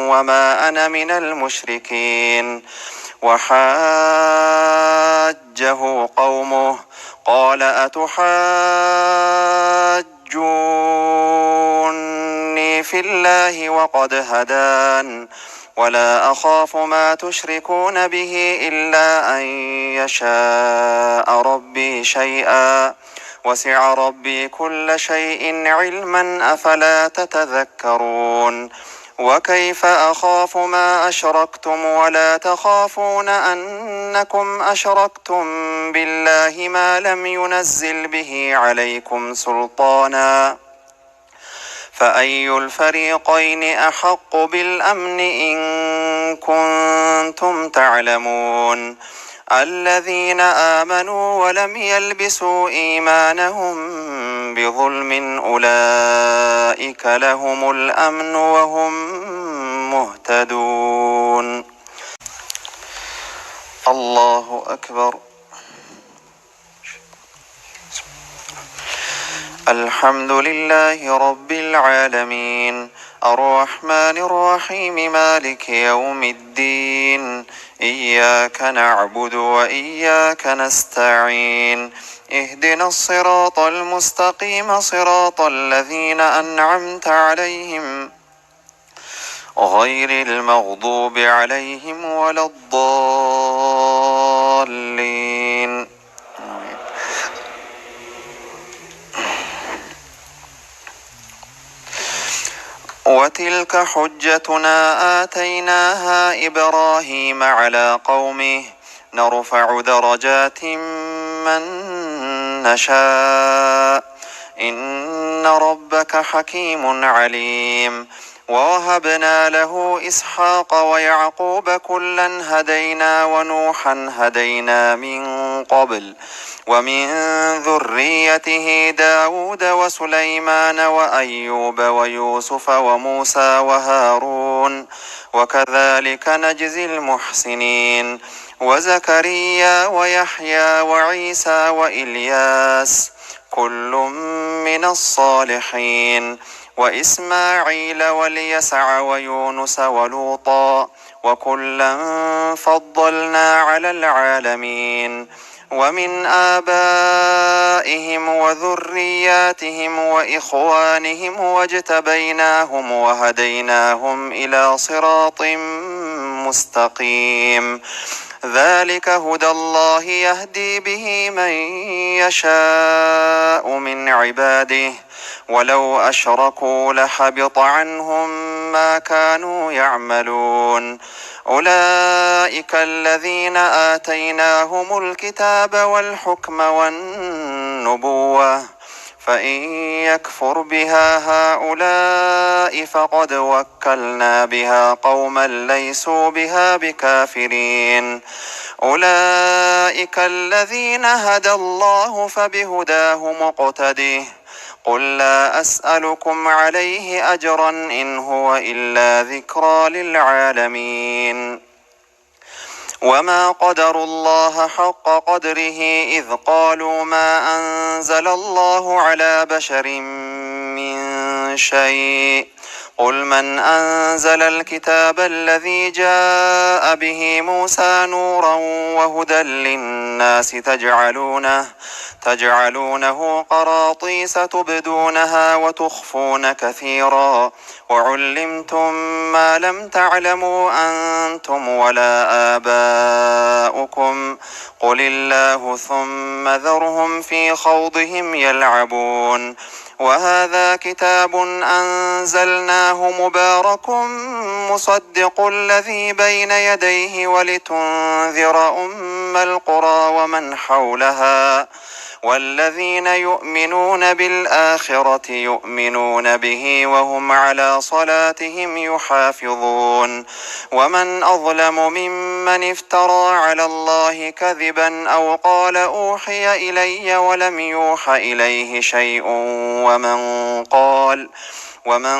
وما أنا من المشركين وحاجه قومه قال أتحاجوني في الله وقد هدان ولا أخاف ما تشركون به إلا أن يشاء ربي شيئا وسع ربي كل شيء علما أفلا تتذكرون وكيف أخاف ما أشركتم ولا تخافون أنكم أشركتم بالله ما لم ينزل به عليكم سلطانا فأي الفريقين أحق بالأمن إن كنتم تعلمون الذين آمنوا ولم يلبسوا إيمانهم بظلم أولئك لهم الأمن وهم مهتدون الله أكبر الحمد لله رب العالمين الرحمن الرحيم مالك يوم الدين إياك نعبد وإياك نستعين اهدنا الصراط المستقيم صراط الذين أنعمت عليهم غير المغضوب عليهم ولا الضالين وتلك حجتنا آتيناها إبراهيم على قومه نرفع درجات من نشاء إن ربك حكيم عليم ووهبنا له إسحاق ويعقوب كلا هدينا ونوحا هدينا من قبل ومن ذريته داود وسليمان وأيوب ويوسف وموسى وهارون وكذلك نجزي المحسنين وزكريا ويحيى وعيسى وإلياس كل من الصالحين وإسماعيل واليسع ويونس ولوطا وكلا فضلنا على العالمين ومن آبائهم وذرياتهم وإخوانهم واجتبيناهم وهديناهم إلى صراط مستقيم ذلك هدى الله يهدي به من يشاء من عباده ولو أشركوا لحبط عنهم ما كانوا يعملون أولئك الذين آتيناهم الكتاب والحكم والنبوة فإن يكفر بها هؤلاء فقد وكلنا بها قوما ليسوا بها بكافرين أولئك الذين هدى الله فبهداه مقتده قل لا أسألكم عليه أجرا إن هو إلا ذكرى للعالمين وما قدروا الله حق قدره إذ قالوا ما أنزل الله على بشر من شيء قل من أنزل الكتاب الذي جاء به موسى نورا وهدى للناس تجعلونه قراطيس تبدونها وتخفون كثيرا وعلمتم ما لم تعلموا أنتم ولا آباؤكم قل الله ثم ذرهم في خوضهم يلعبون وهذا كتاب أنزلناه مبارك مصدق الذي بين يديه ولتنذر أم القرى ومن حولها والذين يؤمنون بالآخرة يؤمنون به وهم على صلاتهم يحافظون ومن أظلم ممن افترى على الله كذبا أو قال أوحي إلي ولم يوح إليه شيء ومن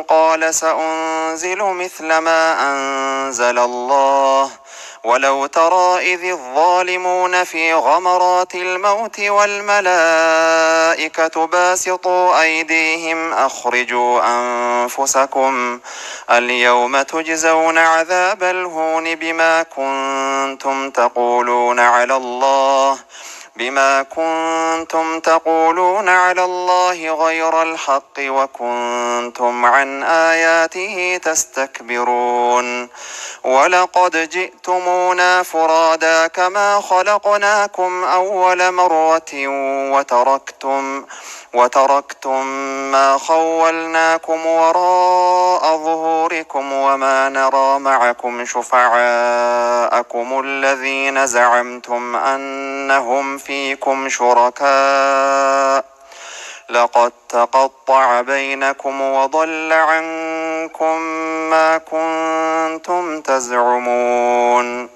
قال سأنزل مثل ما أنزل الله ولو ترى إذ الظالمون في غمرات الموت والملائكة باسطوا أيديهم أخرجوا أنفسكم اليوم تجزون عذاب الهون بما كنتم تقولون على الله غير الحق وكنتم عن آياته تستكبرون ولقد جئتمونا فرادا كما خلقناكم أول مرة وتركتم ما خولناكم وراء ظهوركم وما نرى معكم شفعاءكم الذين زعمتم أنهم فيكم شركاء لقد تقطع بينكم وضل عنكم ما كنتم تزعمون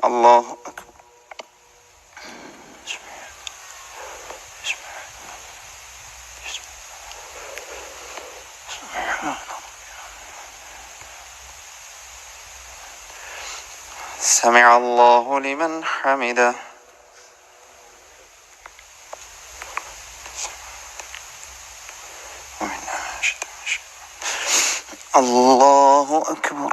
الله أكبر سمع الله لمن حمده الله أكبر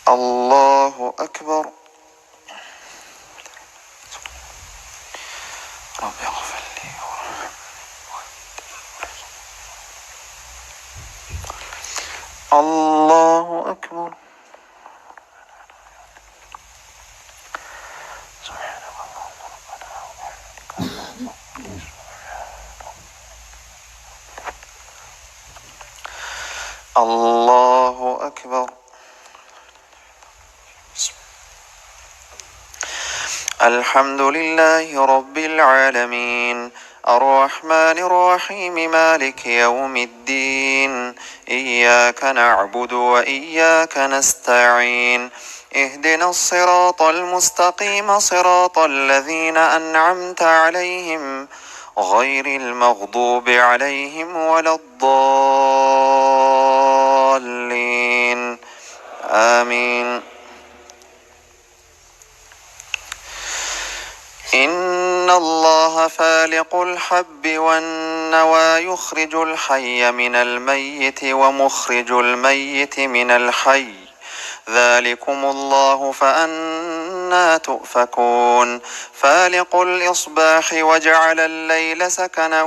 الله أكبر رب اغفر لي الله أكبر الله أكبر الحمد لله رب العالمين الرحمن الرحيم مالك يوم الدين إياك نعبد وإياك نستعين اهدنا الصراط المستقيم صراط الذين أنعمت عليهم غير المغضوب عليهم ولا الضالين آمين. إن الله فالق الحب والنوى يخرج الحي من الميت ومخرج الميت من الحي ذلكم الله فأنى تؤفكون فالق الإصباح وجعل الليل سكنا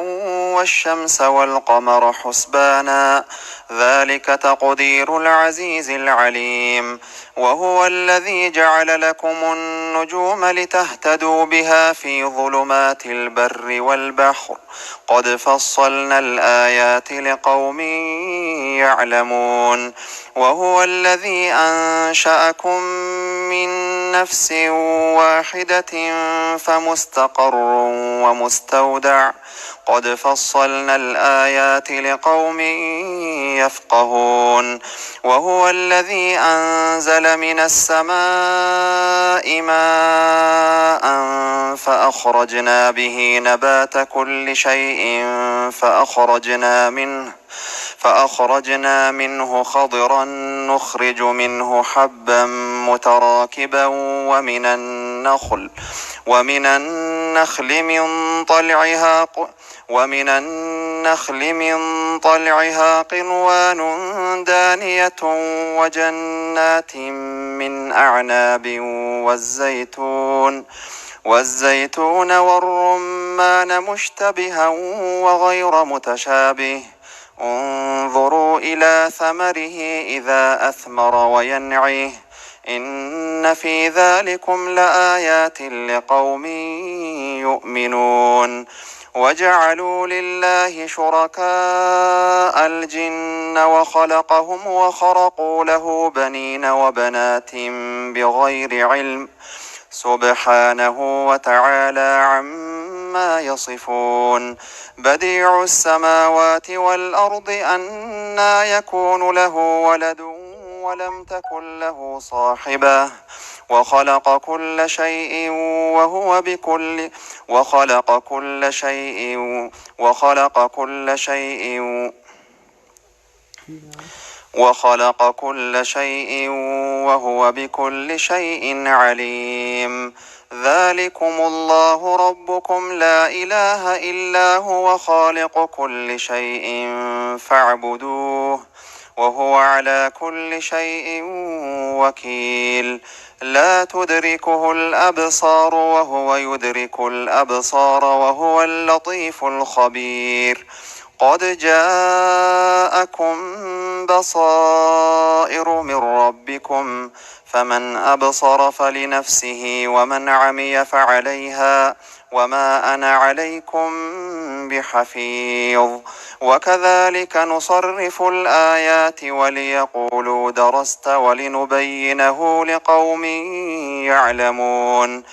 والشمس والقمر حسبانا ذلك تقدير العزيز العليم وهو الذي جعل لكم النجوم لتهتدوا بها في ظلمات البر والبحر قد فصلنا الآيات لقوم يعلمون وهو الذي أنشأكم من نفس واحدة فمستقر ومستودع قد فصلنا الآيات لقوم يفقهون وهو الذي أنزل من السماء ماء فأخرجنا به نبات كل شيء فأخرجنا منه خضرا نخرج منه حبا متراكبا ومن النخل من طلعها قنوان دانية وجنات من أعناب والزيتون والرمان مشتبها وغير متشابه انظروا إلى ثمره إذا أثمر وينعه إن في ذلكم لآيات لقوم يؤمنون وجعلوا لله شركاء الجن وخلقهم وخرقوا له بنين وبنات بغير علم سبحانه وتعالى عما يصفون بديع السماوات والأرض أنى يكون له ولد ولم تكن له صاحبة وخلق كل شيء وهو بكل شيء عليم ذلكم الله ربكم لا إله إلا هو خالق كل شيء فاعبدوه وهو على كل شيء وكيل لا تدركه الأبصار وهو يدرك الأبصار وهو اللطيف الخبير قد جاءكم بصائر من ربكم فمن أبصر فلنفسه ومن عمي فعليها وما أنا عليكم بحفيظ وكذلك نصرف الآيات وليقولوا درست ولنبينه لقوم يعلمون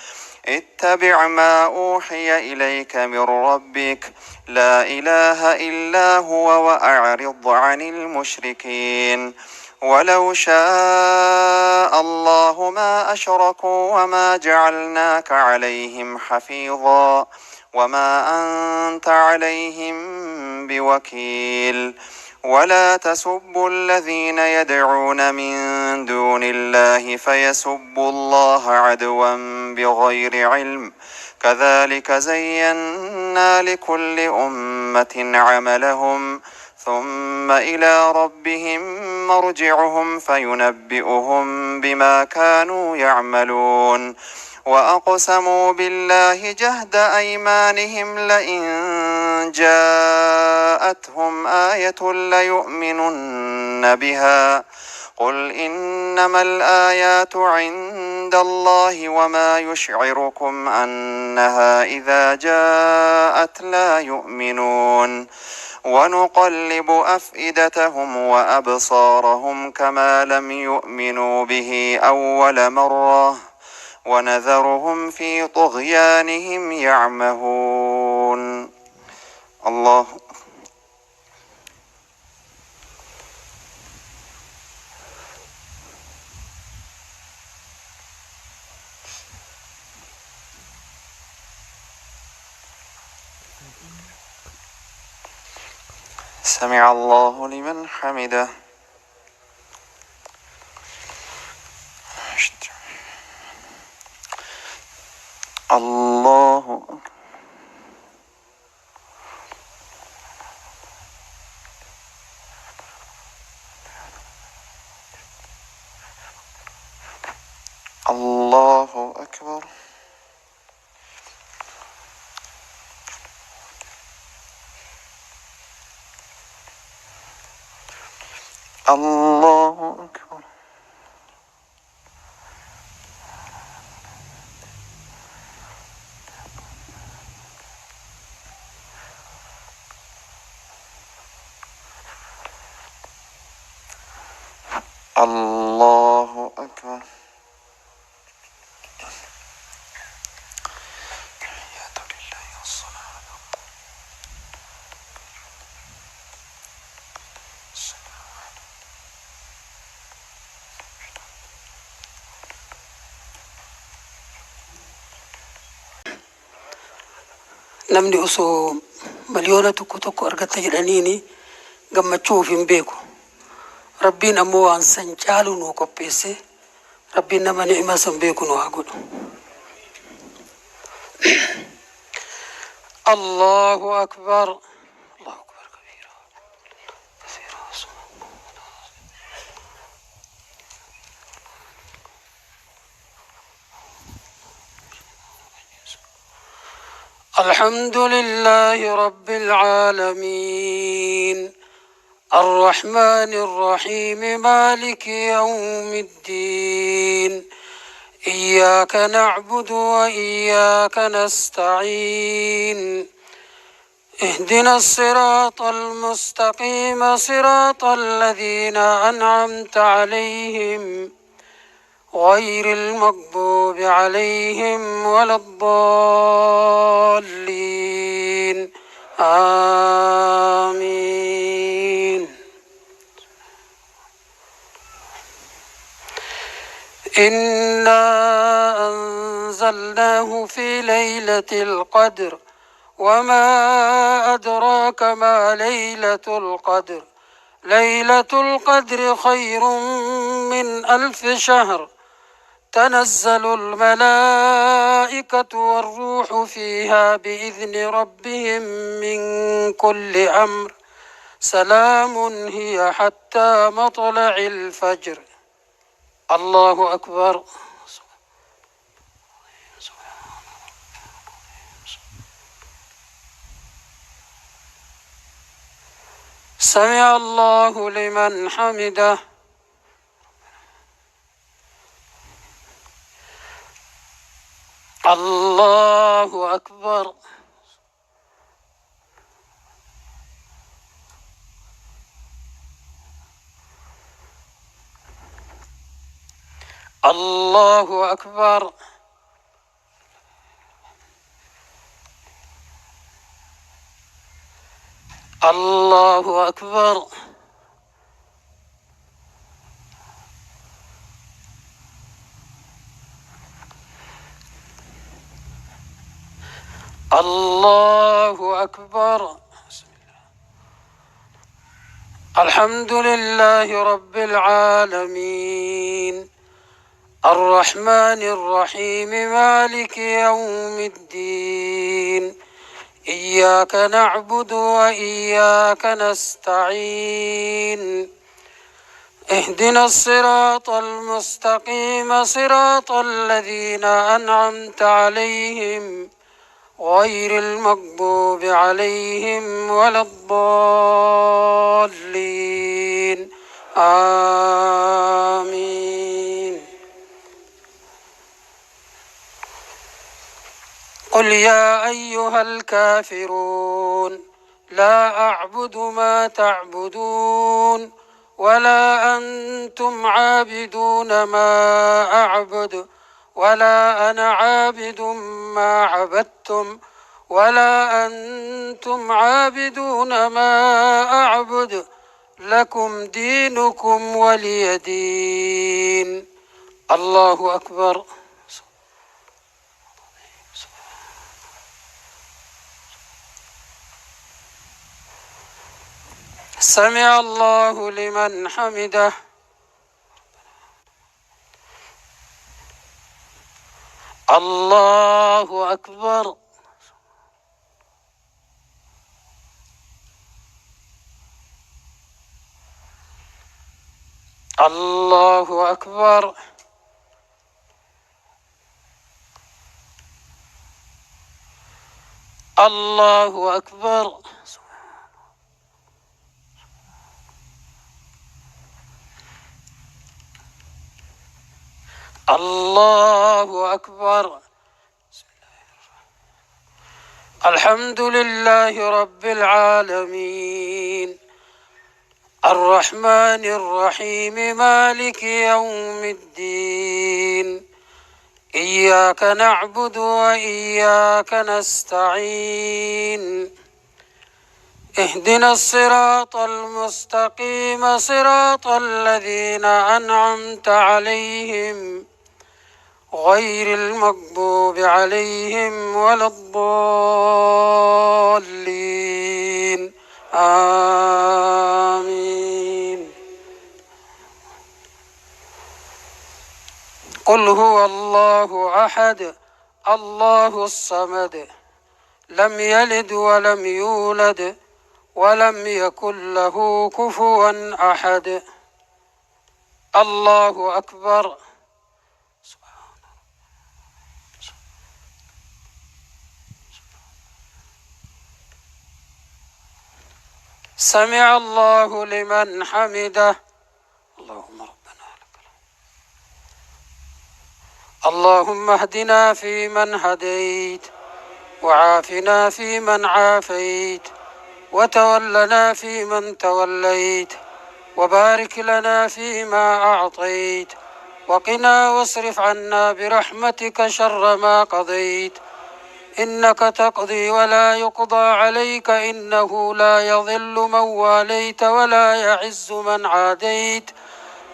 اتبع ما أوحي إليك من ربك لا إله إلا هو وأعرض عن المشركين ولو شاء الله ما أشركوا وما جعلناك عليهم حفيظا وما أنت عليهم بوكيل ولا تسبوا الذين يدعون من دون الله فيسبوا الله عدوا بغير علم كذلك زينا لكل أمة عملهم ثم إلى ربهم مرجعهم فينبئهم بما كانوا يعملون وأقسموا بالله جهد أيمانهم لئن جاءتهم آية ليؤمنن بها قل إنما الآيات عند الله وما يشعركم أنها إذا جاءت لا يؤمنون ونقلب أفئدتهم وأبصارهم كما لم يؤمنوا به أول مرة ونذرهم في طغيانهم يعمهون. الله. سمع الله لمن حمده. الله. الله أكبر. الله أكبر. الله أكبر. namni osoo miliyoona tokko argatta jedhaniini gammachuuf hin beeku. Rabbiin ammoo waan san caalu nuu qopheesse. Rabbiin nama ni'ima san beeku nu haa godhu. Allahu akbar. Allahu akbar kabiira. الحمد لله رب العالمين الرحمن الرحيم مالك يوم الدين إياك نعبد وإياك نستعين اهدنا الصراط المستقيم صراط الذين أنعمت عليهم غير المغضوب عليهم ولا الضالين آمين. إنا أنزلناه في ليلة القدر وما أدراك ما ليلة القدر. ليلة القدر خير من 1000 شهر. تنزل الملائكة والروح فيها بإذن ربهم من كل أمر. سلام هي حتى مطلع الفجر. الله أكبر. سمع الله لمن حمده. الله أكبر. الله أكبر. الله أكبر. الله أكبر. الحمد لله رب العالمين الرحمن الرحيم مالك يوم الدين إياك نعبد وإياك نستعين اهدنا الصراط المستقيم صراط الذين أنعمت عليهم غير المغضوب عليهم ولا الضالين آمين. قل يا أيها الكافرون لا أعبد ما تعبدون ولا أنتم عابدون ما أعبد ولا أنا عابد ما عبدتم ولا أنتم عابدون ما أعبد لكم دينكم ولي دين. الله أكبر. سمع الله لمن حمده. الله أكبر. الله أكبر. الله أكبر. الله أكبر. الحمد لله رب العالمين الرحمن الرحيم مالك يوم الدين إياك نعبد وإياك نستعين اهدنا الصراط المستقيم صراط الذين أنعمت عليهم غير المغضوب عليهم ولا الضالين آمين. قل هو الله أحد الله الصمد لم يلد ولم يولد ولم يكن له كفوا أحد. الله أكبر. سمع الله لمن حمده. اللهم ربنا لك الحمد. اللهم اهدنا فيمن هديت وعافنا فيمن عافيت وتولنا فيمن توليت وبارك لنا فيما أعطيت وقنا واصرف عنا برحمتك شر ما قضيت إنك تقضي ولا يقضى عليك إنه لا يضل من واليت ولا يعز من عاديت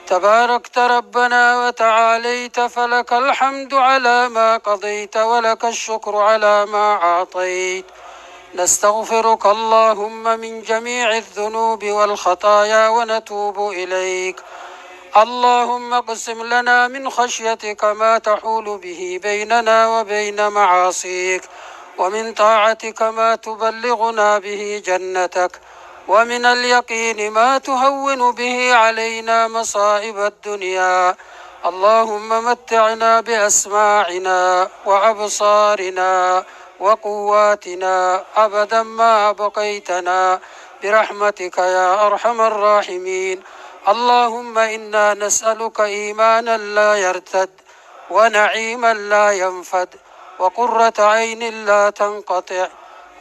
تباركت ربنا وتعاليت فلك الحمد على ما قضيت ولك الشكر على ما أعطيت. نستغفرك اللهم من جميع الذنوب والخطايا ونتوب إليك. اللهم اقسم لنا من خشيتك ما تحول به بيننا وبين معاصيك ومن طاعتك ما تبلغنا به جنتك ومن اليقين ما تهون به علينا مصائب الدنيا. اللهم متعنا بأسماعنا وأبصارنا وقواتنا أبدا ما أبقيتنا برحمتك يا أرحم الراحمين. اللهم إنا نسألك إيمانا لا يرتد ونعيما لا ينفد وقرة عين لا تنقطع.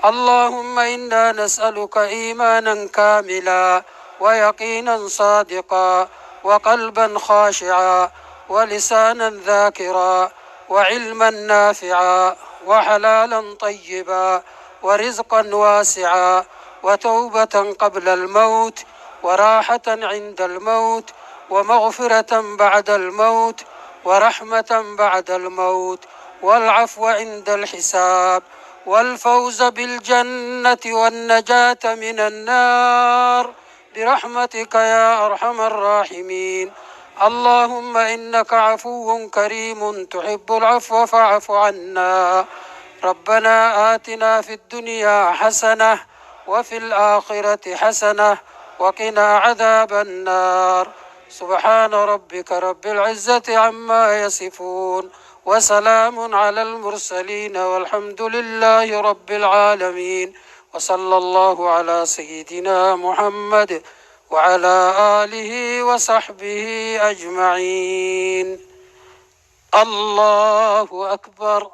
اللهم إنا نسألك إيمانا كاملا ويقينا صادقا وقلبا خاشعا ولسانا ذاكرا وعلما نافعا وحلالا طيبا ورزقا واسعا وتوبة قبل الموت وراحة عند الموت ومغفرة بعد الموت ورحمة بعد الموت والعفو عند الحساب والفوز بالجنة والنجاة من النار برحمتك يا أرحم الراحمين. اللهم إنك عفو كريم تحب العفو فاعف عنا. ربنا آتنا في الدنيا حسنة وفي الآخرة حسنة وقنا عذاب النار. سبحان ربك رب العزة عما يصفون وسلام على المرسلين والحمد لله رب العالمين وصلى الله على سيدنا محمد وعلى آله وصحبه أجمعين. الله أكبر.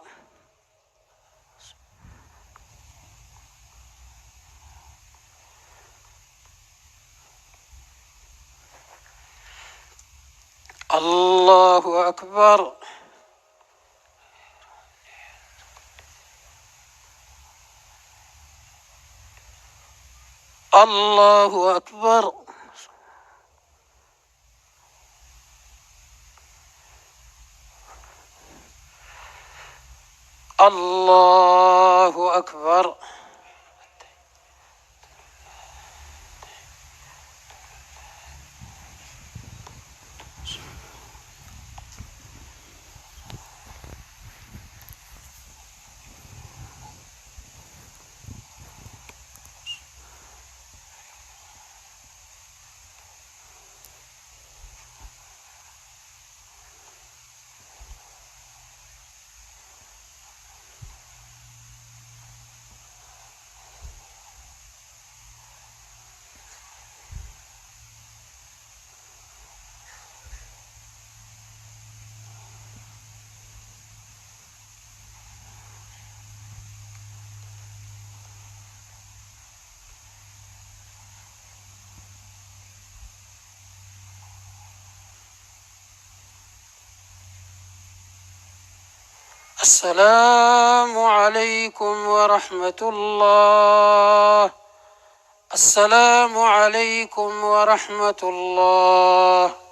الله أكبر. الله أكبر. الله أكبر. السلام عليكم ورحمة الله. السلام عليكم ورحمة الله.